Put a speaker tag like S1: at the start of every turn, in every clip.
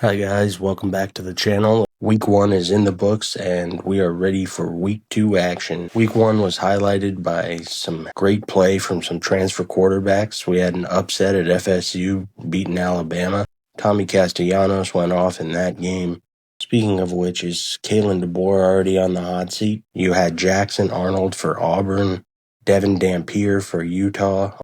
S1: Hi guys, welcome back to the channel. Week 1 is in the books and we are ready for Week 2 action. Week 1 was highlighted by some great play from some transfer quarterbacks. We had an upset at FSU beating Alabama. Tommy Castellanos went off in that game. Speaking of which, is Kalen DeBoer already on the hot seat? You had Jackson Arnold for Auburn, Devin Dampier for Utah.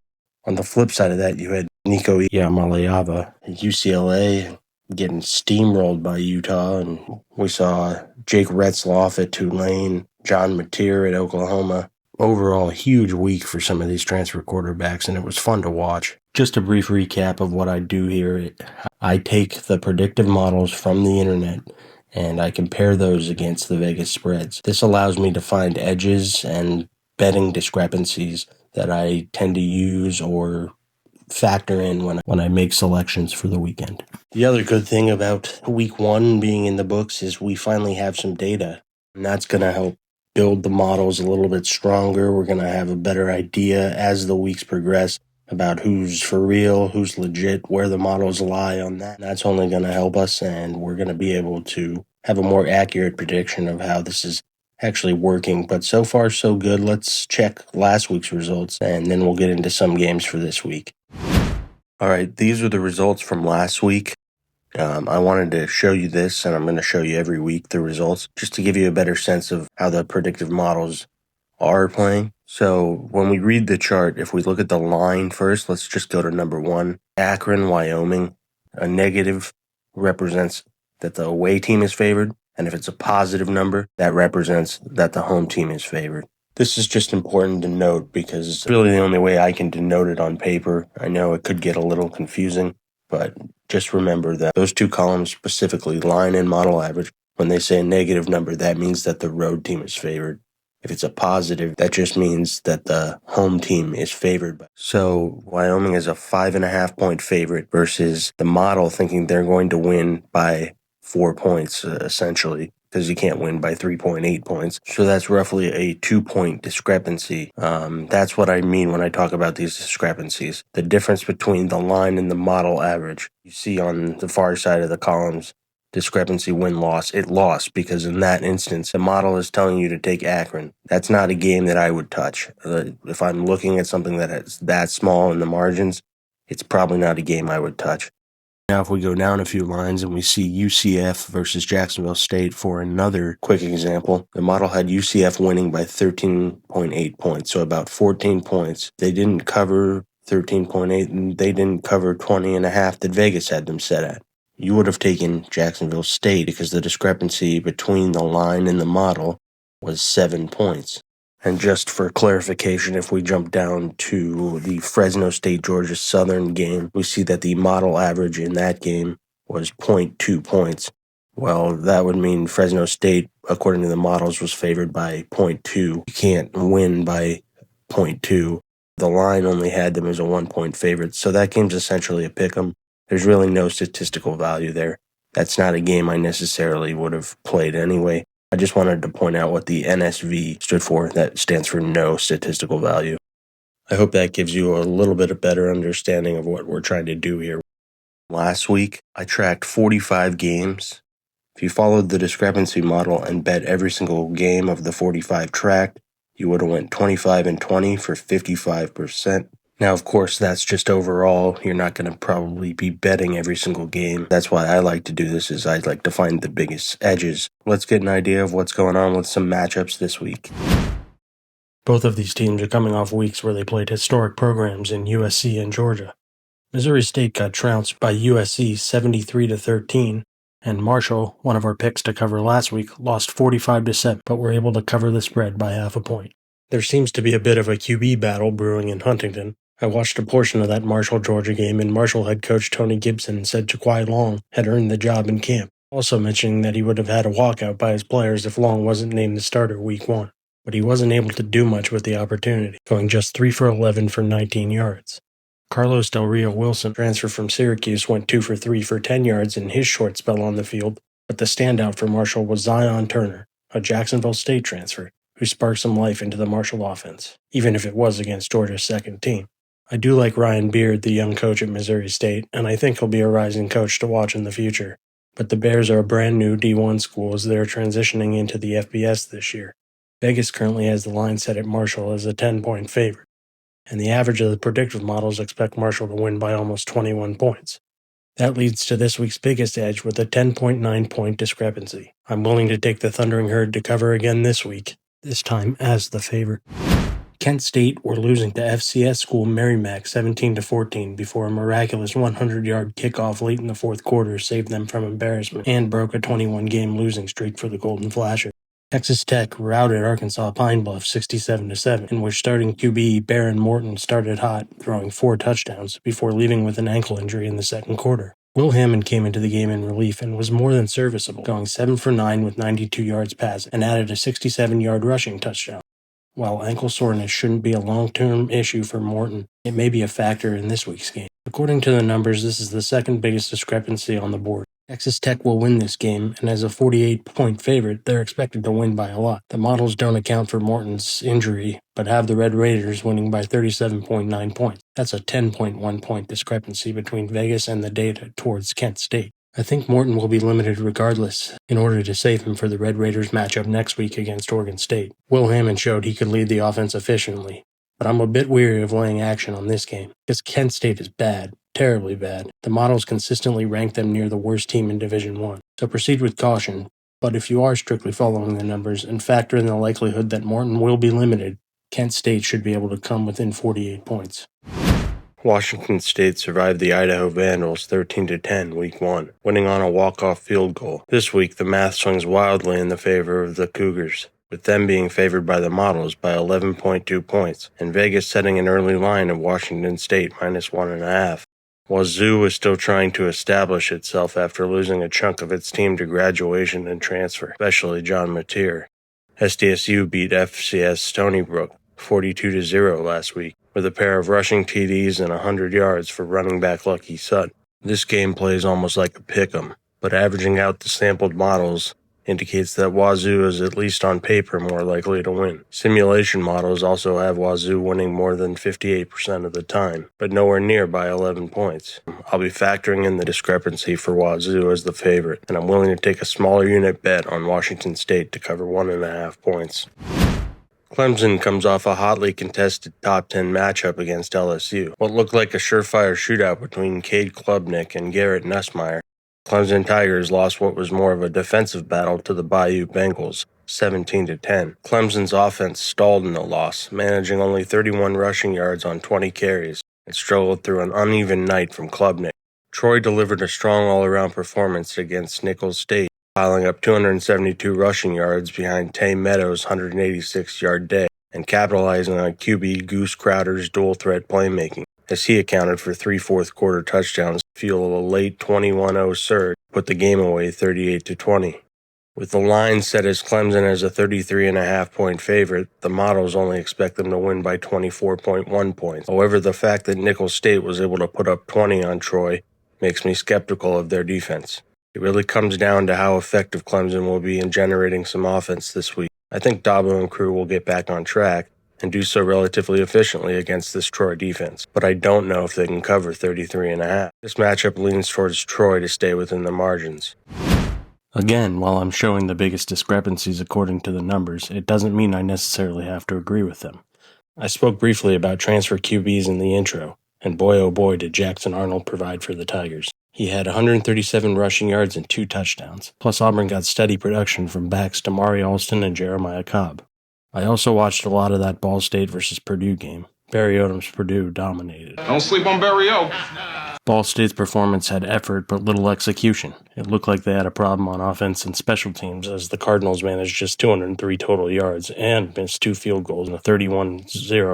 S1: On the flip side of that, you had Nico Iamaleava at UCLA getting steamrolled by Utah, and we saw Jake Retzloff at Tulane, John Mateer at Oklahoma. Overall, a huge week for some of these transfer quarterbacks, and it was fun to watch. Just a brief recap of what I do here. I take the predictive models from the internet and I compare those against the Vegas spreads. This allows me to find edges and betting discrepancies that I tend to use or factor in when I make selections for the weekend. The other good thing about Week 1 being in the books is we finally have some data, and that's going to help build the models a little bit stronger. We're going to have a better idea as the weeks progress about who's for real, who's legit, where the models lie on that. That's only going to help us, and we're going to be able to have a more accurate prediction of how this is actually working. But so far, so good. Let's check last week's results, and then we'll get into some games for this week. All right, these are the results from last week. I wanted to show you this, and I'm going to show you every week the results, just to give you a better sense of how the predictive models are playing. So when we read the chart, if we look at the line first, let's just go to number 1. Akron, Wyoming. A negative represents that the away team is favored, and if it's a positive number, that represents that the home team is favored. This is just important to note because it's really the only way I can denote it on paper. I know it could get a little confusing, but just remember that those two columns, specifically line and model average, when they say a negative number, that means that the road team is favored. If it's a positive, that just means that the home team is favored. So Wyoming is a 5.5 point favorite versus the model thinking they're going to win by 4 points, essentially, because you can't win by 3.8 points. So that's roughly a 2-point discrepancy. That's what I mean when I talk about these discrepancies. The difference between the line and the model average. You see on the far side of the columns, discrepancy win-loss. It lost because in that instance, the model is telling you to take Akron. That's not a game that I would touch. If I'm looking at something that is that small in the margins, it's probably not a game I would touch. Now, if we go down a few lines and we see UCF versus Jacksonville State for another quick example, the model had UCF winning by 13.8 points, so about 14 points. They didn't cover 13.8, and they didn't cover 20.5 that Vegas had them set at. You would have taken Jacksonville State because the discrepancy between the line and the model was 7 points. And just for clarification, if we jump down to the Fresno State Georgia Southern game, we see that the model average in that game was 0.2 points. Well, that would mean Fresno State, according to the models, was favored by 0.2. You can't win by 0.2. The line only had them as a 1-point favorite, so that game's essentially a pick'em. There's really no statistical value there. That's not a game I necessarily would have played anyway. I just wanted to point out what the NSV stood for. That stands for no statistical value. I hope that gives you a little bit of better understanding of what we're trying to do here. Last week, I tracked 45 games. If you followed the discrepancy model and bet every single game of the 45 tracked, you would have went 25-20 for 55%. Now, of course, that's just overall. You're not going to probably be betting every single game. That's why I like to do this, is I like to find the biggest edges. Let's get an idea of what's going on with some matchups this week. Both of these teams are coming off weeks where they played historic programs in USC and Georgia. Missouri State got trounced by USC 73-13, and Marshall, one of our picks to cover last week, lost 45-7, but were able to cover the spread by half a point. There seems to be a bit of a QB battle brewing in Huntington. I watched a portion of that Marshall-Georgia game, and Marshall head coach Tony Gibson said Jaquai Long had earned the job in camp, also mentioning that he would have had a walkout by his players if Long wasn't named the starter week 1. But he wasn't able to do much with the opportunity, going just 3 for 11 for 19 yards. Carlos Del Rio Wilson, transfer from Syracuse, went 2 for 3 for 10 yards in his short spell on the field, but the standout for Marshall was Zion Turner, a Jacksonville State transfer, who sparked some life into the Marshall offense, even if it was against Georgia's second team. I do like Ryan Beard, the young coach at Missouri State, and I think he'll be a rising coach to watch in the future. but the Bears are a brand new D1 school as they're transitioning into the FBS this year. Vegas currently has the line set at Marshall as a 10-point favorite, and the average of the predictive models expect Marshall to win by almost 21 points. That leads to this week's biggest edge with a 10.9-point discrepancy. I'm willing to take the Thundering Herd to cover again this week, this time as the favorite. Kent State were losing to FCS school Merrimack 17-14 before a miraculous 100-yard kickoff late in the fourth quarter saved them from embarrassment and broke a 21-game losing streak for the Golden Flashers. Texas Tech routed Arkansas Pine Bluff 67-7, in which starting QB Baron Morton started hot, throwing 4 touchdowns before leaving with an ankle injury in the second quarter. Will Hammond came into the game in relief and was more than serviceable, going 7 for 9 with 92 yards passing and added a 67-yard rushing touchdown. While ankle soreness shouldn't be a long-term issue for Morton, it may be a factor in this week's game. According to the numbers, this is the second biggest discrepancy on the board. Texas Tech will win this game, and as a 48-point favorite, they're expected to win by a lot. The models don't account for Morton's injury, but have the Red Raiders winning by 37.9 points. That's a 10.1-point discrepancy between Vegas and the data towards Kent State. I think Morton will be limited regardless in order to save him for the Red Raiders matchup next week against Oregon State. Will Hammond showed he could lead the offense efficiently, but I'm a bit weary of laying action on this game because Kent State is bad, terribly bad. The models consistently rank them near the worst team in Division I, so proceed with caution. But if you are strictly following the numbers and factor in the likelihood that Morton will be limited, Kent State should be able to come within 48 points. Washington State survived the Idaho Vandals 13-10 Week 1, winning on a walk-off field goal. This week, the math swings wildly in the favor of the Cougars, with them being favored by the models by 11.2 points, and Vegas setting an early line of Washington State minus 1.5. Wazoo is still trying to establish itself after losing a chunk of its team to graduation and transfer, especially John Mateer. SDSU beat FCS Stony Brook 42-0 last week, with a pair of rushing TDs and 100 yards for running back Lucky Sutton. This game plays almost like a pick'em, but averaging out the sampled models indicates that Wazoo is at least on paper more likely to win. Simulation models also have Wazoo winning more than 58% of the time, but nowhere near by 11 points. I'll be factoring in the discrepancy for Wazoo as the favorite, and I'm willing to take a smaller unit bet on Washington State to cover 1.5 points. Clemson comes off a hotly contested top 10 matchup against LSU. What looked like a surefire shootout between Cade Klubnik and Garrett Nussmeier. Clemson Tigers lost what was more of a defensive battle to the Bayou Bengals, 17-10. Clemson's offense stalled in the loss, managing only 31 rushing yards on 20 carries, and struggled through an uneven night from Klubnik. Troy delivered a strong all-around performance against Nicholls State, piling up 272 rushing yards behind Tay Meadows' 186-yard day, and capitalizing on QB Goose Crowder's dual-threat playmaking, as he accounted for 3 fourth-quarter touchdowns to fuel a late 21-0 surge, put the game away 38-20. With the line set as Clemson as a 33.5-point favorite, the models only expect them to win by 24.1 points. However, the fact that Nicholls State was able to put up 20 on Troy makes me skeptical of their defense. It really comes down to how effective Clemson will be in generating some offense this week. I think Dabo and crew will get back on track and do so relatively efficiently against this Troy defense, but I don't know if they can cover 33.5. This matchup leans towards Troy to stay within the margins. Again, while I'm showing the biggest discrepancies according to the numbers, it doesn't mean I necessarily have to agree with them. I spoke briefly about transfer QBs in the intro, and boy oh boy did Jackson Arnold provide for the Tigers. He had 137 rushing yards and 2 touchdowns, plus Auburn got steady production from backs Damari Alston and Jeremiah Cobb. I also watched a lot of that Ball State versus Purdue game. Barry Odom's Purdue dominated.
S2: Don't sleep on Barry O.
S1: Ball State's performance had effort but little execution. It looked like they had a problem on offense and special teams as the Cardinals managed just 203 total yards and missed 2 field goals in a 31-0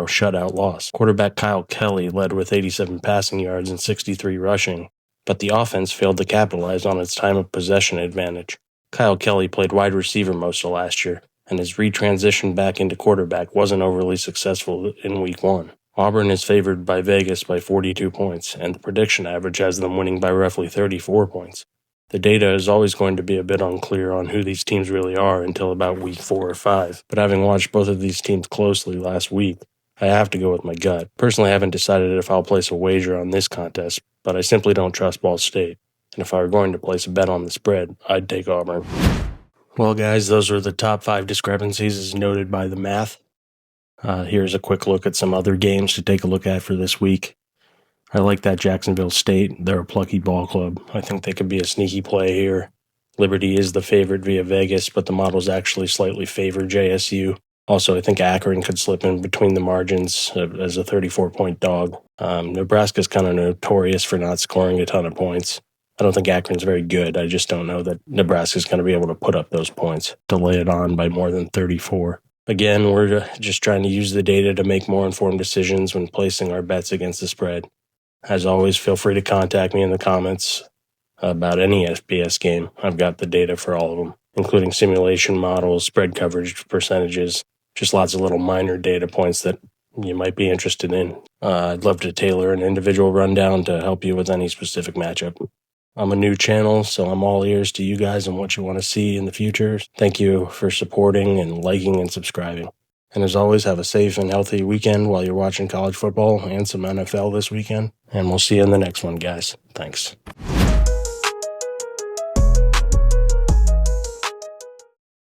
S1: shutout loss. Quarterback Kyle Kelly led with 87 passing yards and 63 rushing, but the offense failed to capitalize on its time of possession advantage. Kyle Kelly played wide receiver most of last year, and his retransition back into quarterback wasn't overly successful in Week 1. Auburn is favored by Vegas by 42 points, and the prediction average has them winning by roughly 34 points. The data is always going to be a bit unclear on who these teams really are until about Week 4 or 5, but having watched both of these teams closely last week, I have to go with my gut. Personally, I haven't decided if I'll place a wager on this contest, but I simply don't trust Ball State. And if I were going to place a bet on the spread, I'd take Auburn. Well, guys, those are the top 5 discrepancies as noted by the math. Here's a quick look at some other games to take a look at for this week. I like that Jacksonville State. They're a plucky ball club. I think they could be a sneaky play here. Liberty is the favorite via Vegas, but the models actually slightly favor JSU. Also, I think Akron could slip in between the margins as a 34-point dog. Nebraska's kind of notorious for not scoring a ton of points. I don't think Akron's very good. I just don't know that Nebraska's going to be able to put up those points to lay it on by more than 34. Again, we're just trying to use the data to make more informed decisions when placing our bets against the spread. As always, feel free to contact me in the comments about any FBS game. I've got the data for all of them, including simulation models, spread coverage percentages, just lots of little minor data points that you might be interested in. I'd love to tailor an individual rundown to help you with any specific matchup. I'm a new channel, so I'm all ears to you guys and what you want to see in the future. Thank you for supporting and liking and subscribing. And as always, have a safe and healthy weekend while you're watching college football and some NFL this weekend. And we'll see you in the next one, guys. Thanks.